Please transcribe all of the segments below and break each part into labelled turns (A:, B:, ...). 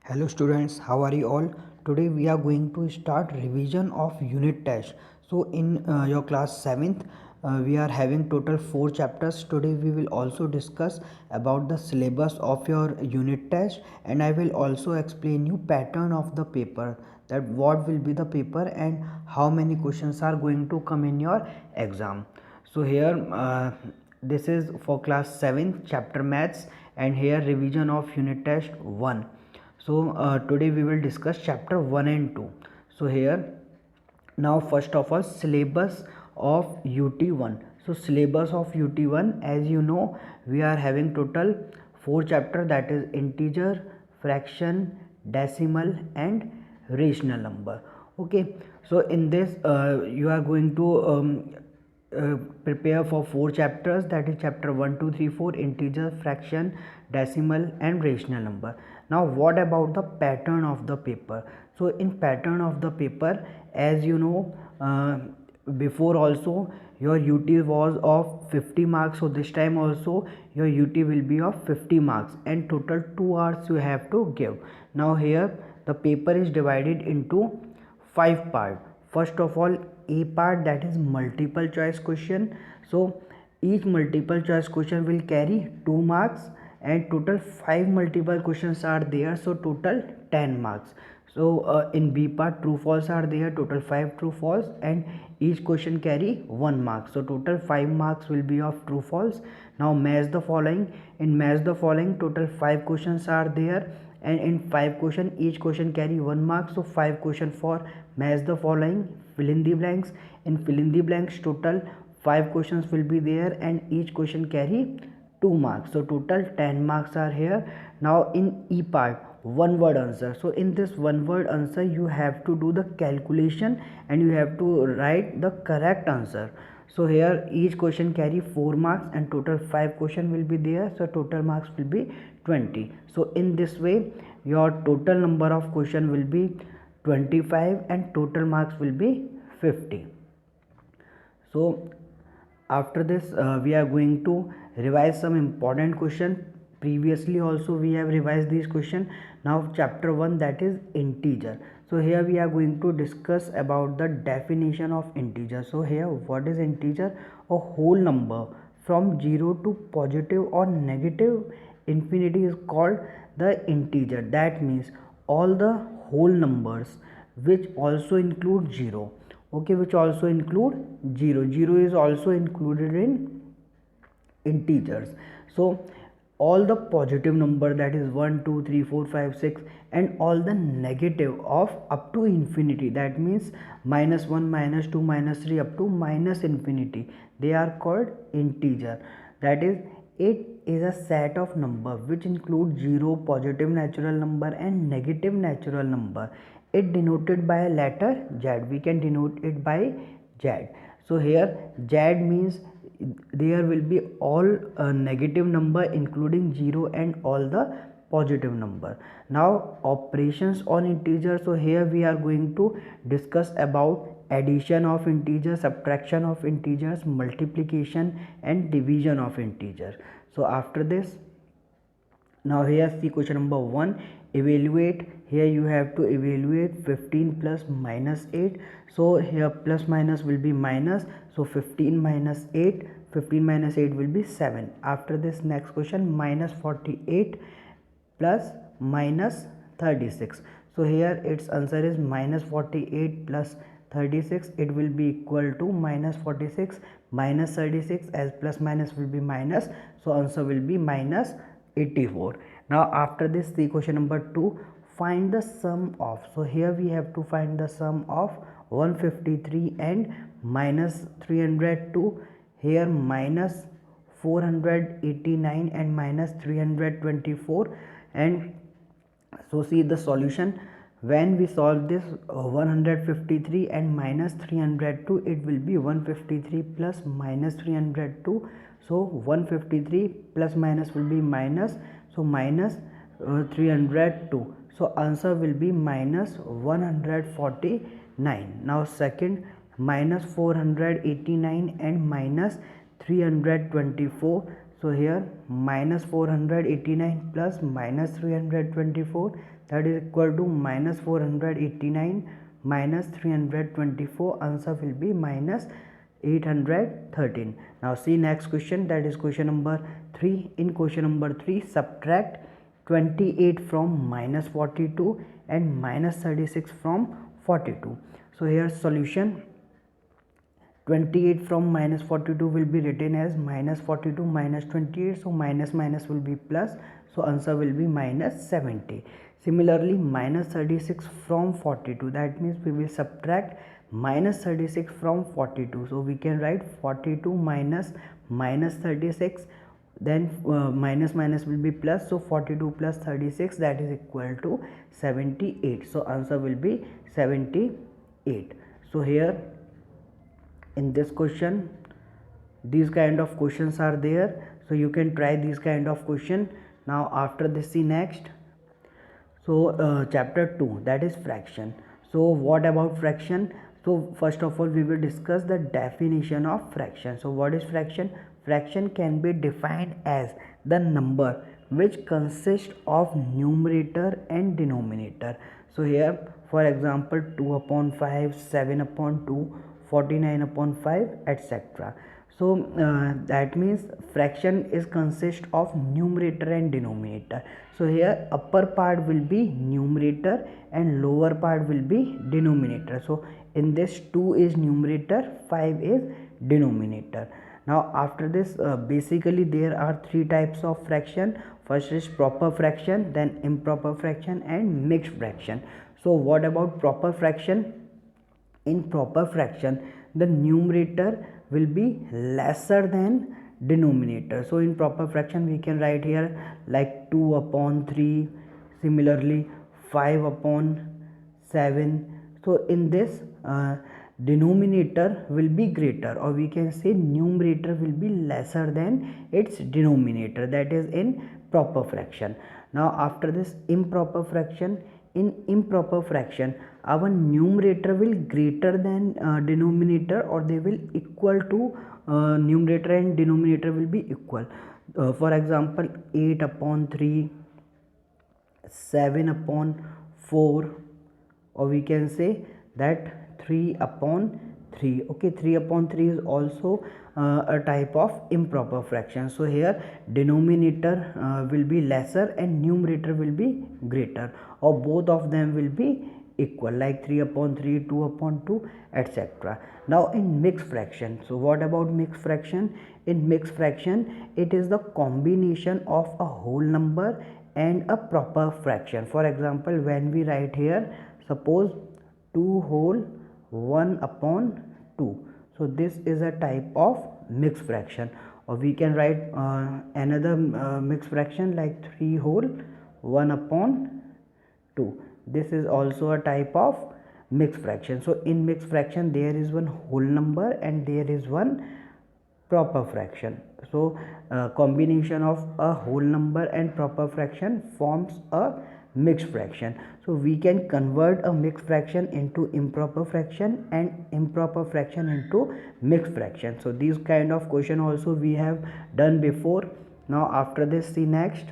A: Hello students, how are you all? Today we are going to start revision of unit test. So in your class 7th, we are having total 4 chapters. Today we will also discuss about the syllabus of your unit test, and I will also explain you pattern of the paper, that what will be the paper and how many questions are going to come in your exam. So here this is for class 7 chapter maths, and here revision of unit test 1. So today we will discuss chapter 1 and 2. So here now first of all syllabus of UT1. So syllabus of UT1, as you know, we are having total 4 chapter, that is integer, fraction, decimal and rational number. Okay, so in this you are going to prepare for 4 chapters, that is chapter 1 2 3 4, integer, fraction, decimal and rational number. Now what about the pattern of the paper? So in pattern of the paper, as you know, before also your UT was of 50 marks, so this time also your UT will be of 50 marks, and total 2 hours you have to give. Now here the paper is divided into 5 parts. First of all, A part, that is multiple choice question. So each multiple choice question will carry 2 marks, and total 5 multiple questions are there, so total 10 marks. So in B part, true false are there, total 5 true false, and each question carry 1 mark, so total 5 marks will be of true false. Now match the following. In match the following, total 5 questions are there, and in 5 question each question carry 1 mark, so 5 question for match the following. Fill in the blanks. In fill in the blanks, total 5 questions will be there, and each question carry 2 marks, so total 10 marks are here. Now in E part, one word answer. So in this one word answer you have to do the calculation and you have to write the correct answer. So here each question carry 4 marks, and total 5 question will be there, so total marks will be 20. So in this way your total number of question will be 25 and total marks will be 50. So after this we are going to revise some important question. Previously also we have revised these question. Now chapter 1, that is integer. So here we are going to discuss about the definition of integer. So here, what is integer? A whole number from 0 to positive or negative infinity is called the integer. That means all the whole numbers which also include 0. Okay, which also include 0 is also included in integers. So all the positive number, that is 1 2 3 4 5 6, and all the negative of up to infinity, that means -1 -2 -3 up to minus infinity, they are called integer. That is, it is a set of number which include 0, positive natural number and negative natural number. It denoted by a letter Z. We can denote it by Z. So here Z means there will be all negative number including 0 and all the positive number. Now operations on integer. So here we are going to discuss about addition of integers, subtraction of integers, multiplication and division of integers. So after this, now here see question number 1, evaluate. Here you have to evaluate 15 plus minus 8. So here plus minus will be minus, so 15 minus 8, 15 minus 8 will be 7. After this, next question, minus 48 plus minus 36. So here its answer is minus 48 plus 36, it will be equal to minus 46 minus 36, as plus minus will be minus, so answer will be minus 84. Now after this, the question number 2, find the sum of. So here we have to find the sum of 153 and minus 302. Here minus 489 and minus 324. And so see the solution. When we solve this 153 and minus 302, it will be 153 plus minus 302. So 153 plus minus will be minus, so minus 302. So answer will be minus 149. Now second, minus 489 and minus 324. So here minus 489 plus minus 324, that is equal to minus 489 minus 324. Answer will be minus 813. Now see next question, that is question number 3. In question number 3, subtract 28 from minus 42 and minus 36 from 42. So here solution, 28 from minus 42 will be written as minus 42 minus 28, so minus minus will be plus, so answer will be minus 70. Similarly, minus 36 from 42, that means we will subtract minus 36 from 42, so we can write 42 minus minus 36, then minus minus will be plus, so 42 plus 36, that is equal to 78, so answer will be 78. So here in this question, these kind of questions are there, so you can try this kind of question. Now after this, see next. So chapter 2, that is fraction. So what about fraction? So first of all we will discuss the definition of fraction. So what is fraction? Fraction can be defined as the number which consists of numerator and denominator. So here for example 2 upon 5, 7 upon 2, 49 upon 5, etc. So that means fraction is consist of numerator and denominator. So here upper part will be numerator and lower part will be denominator. So in this 2 is numerator, 5 is denominator. Now after this basically there are 3 types of fraction. First is proper fraction, then improper fraction and mixed fraction. So what about proper fraction? In proper fraction, the numerator will be lesser than denominator. So in proper fraction we can write here like 2 upon 3, similarly 5 upon 7. So in this denominator will be greater, or we can say numerator will be lesser than its denominator, that is in proper fraction. Now after this improper fraction, in improper fraction our numerator will greater than denominator, or they will equal to numerator and denominator will be equal. For example 8 upon 3, 7 upon 4, or we can say that 3 upon 3. Okay, 3 upon 3 is also a type of improper fraction. So here denominator will be lesser and numerator will be greater, or both of them will be equal, like 3 upon 3, 2 upon 2, etc. Now in mixed fraction, so what about mixed fraction? In mixed fraction it is the combination of a whole number and a proper fraction. For example, when we write here, suppose 2 whole 1 upon 2, so this is a type of mixed fraction. Or we can write another mixed fraction like 3 whole 1 upon 2. This is also a type of mixed fraction. So in mixed fraction there is one whole number and there is one proper fraction. So combination of a whole number and proper fraction forms a mixed fraction. So we can convert a mixed fraction into improper fraction and improper fraction into mixed fraction. So these kind of question also we have done before. Now after this, see next.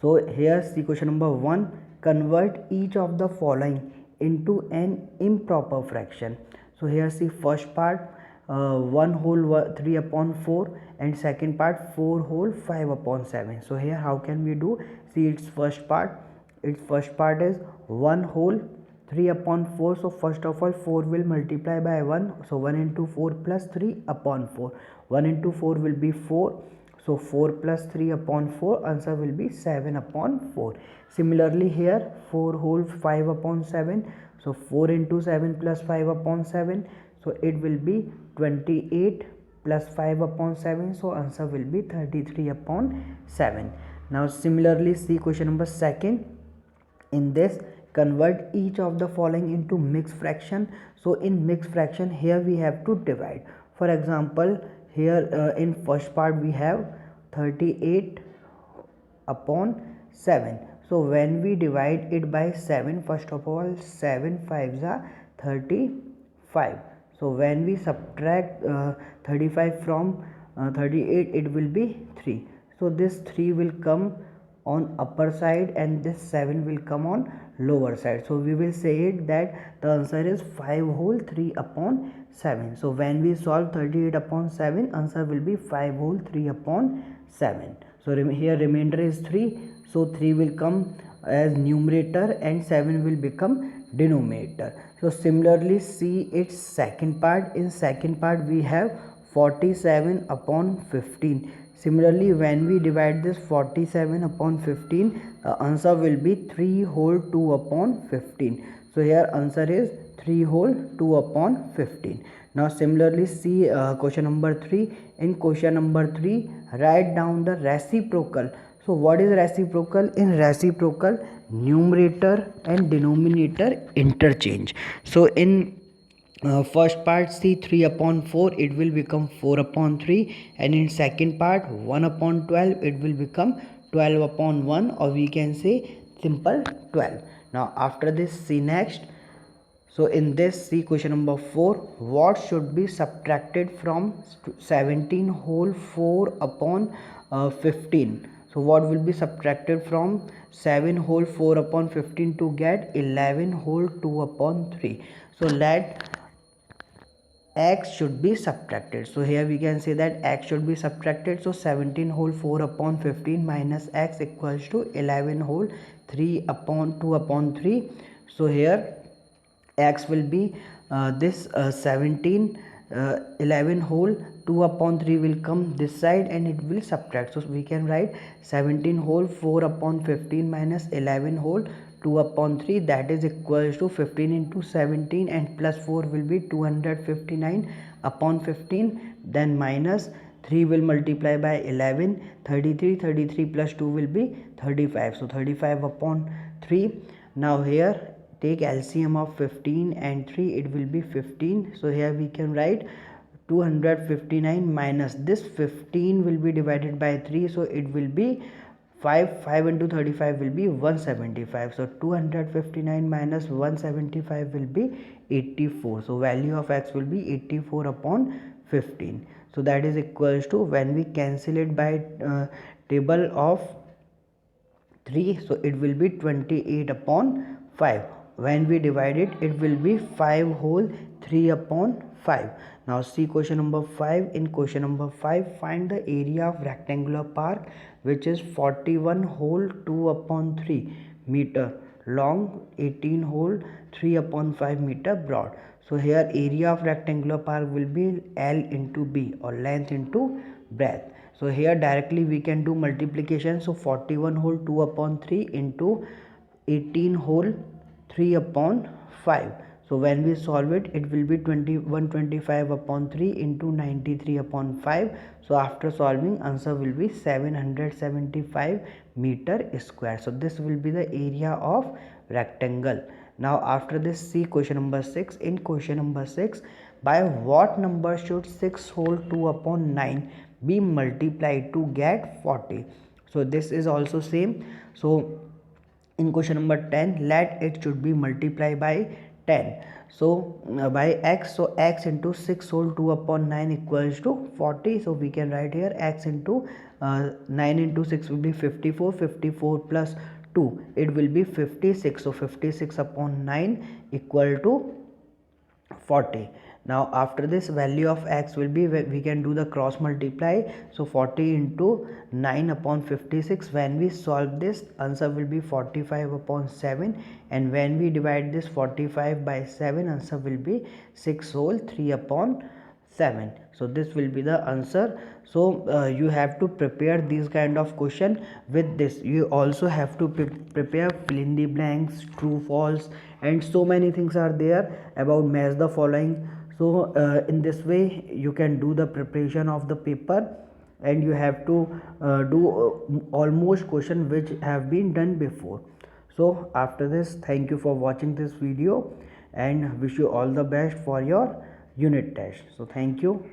A: So here see question number 1, convert each of the following into an improper fraction. So here see first part 1 whole 3 upon 4 and second part 4 whole 5 upon 7. So here how can we do? See its first part is 1 whole 3 upon 4. So first of all 4 will multiply by 1, so 1 into 4 plus 3 upon 4. 1 into 4 will be 4, so 4 plus 3 upon 4, answer will be 7 upon 4. Similarly here 4 whole 5 upon 7, so 4 into 7 plus 5 upon 7, so it will be 28 plus 5 upon 7, so answer will be 33 upon 7. Now similarly see question number 2. In this, convert each of the following into mixed fraction. So in mixed fraction here we have to divide. For example here in first part we have 38 upon 7. So when we divide it by 7, first of all 7 5s are 35. So when we subtract 35 from 38, it will be 3. So this 3 will come on upper side and this 7 will come on lower side. So we will say it that the answer is 5 whole 3 upon 7. So when we solve 38 upon 7, answer will be 5 whole 3 upon 7. So here remainder is 3. So 3 will come as numerator and 7 will become denominator. So similarly see its second part. In second part we have 47 upon 15. Similarly, when we divide this 47 upon 15, the answer will be 3 whole 2 upon 15. So here answer is 3 whole 2 upon 15. Now similarly see question number 3. In question number 3, write down the reciprocal. So what is reciprocal? In reciprocal, numerator and denominator interchange. So in first part see 3 upon 4, it will become 4 upon 3, and in second part 1 upon 12, it will become 12 upon 1, or we can say simple 12. Now after this see next. So in this see question number 4, what should be subtracted from 17 whole 4 upon 15. So what will be subtracted from 7 whole 4 upon 15 to get 11 whole 2 upon 3. So let x should be subtracted. So here we can say that x should be subtracted. So 17 whole 4 upon 15 minus x equals to 11 whole 3 upon 2 upon 3. So here x will be this 17, 11 whole 2 upon 3 will come this side and it will subtract. So we can write 17 whole 4 upon 15 minus 11 whole 2 upon 3, that is equals to 15 into 17 and plus 4 will be 259 upon 15, then minus 3 will multiply by 11, 33, 33 plus 2 will be 35. So 35 upon 3. Now here take LCM of 15 and 3, it will be 15. So here we can write 259 minus this 15 will be divided by 3, so it will be 5 into 35 will be 175. So 259 minus 175 will be 84. So value of x will be 84 upon 15. So that is equals to, when we cancel it by table of 3, so it will be 28 upon 5. When we divide it, it will be 5 whole 3 upon 5. Now see question number 5. In question number 5, find the area of rectangular park which is 41 whole 2 upon 3 meter long, 18 whole 3 upon 5 meter broad. So here area of rectangular park will be L into B, or length into breadth. So here directly we can do multiplication. So 41 whole 2 upon 3 into 18 whole 3 upon 5. So when we solve it, it will be 125 upon 3 into 93 upon 5. So after solving, answer will be 775 meter square. So this will be the area of rectangle. Now after this, see question number 6. In question number 6, by what number should 6 whole 2 upon 9 be multiplied to get 40? So this is also same. So in question number 10, let it should be multiplied by 10. So by x, so x into 6 whole 2 upon 9 equals to 40. So we can write here x into 9 into 6 will be 54. 54 plus 2, it will be 56. So 56 upon 9 equal to 40. Now after this, value of x will be, we can do the cross multiply. So 40 into 9 upon 56. When we solve this, answer will be 45 upon 7, and when we divide this 45 by 7, answer will be 6 whole 3 upon 7. So this will be the answer. So you have to prepare these kind of question. With this, you also have to prepare fill in the blanks, true, false, and so many things are there about match the following. So in this way you can do the preparation of the paper, and you have to do almost question which have been done before. So after this, thank you for watching this video and wish you all the best for your unit test. So thank you.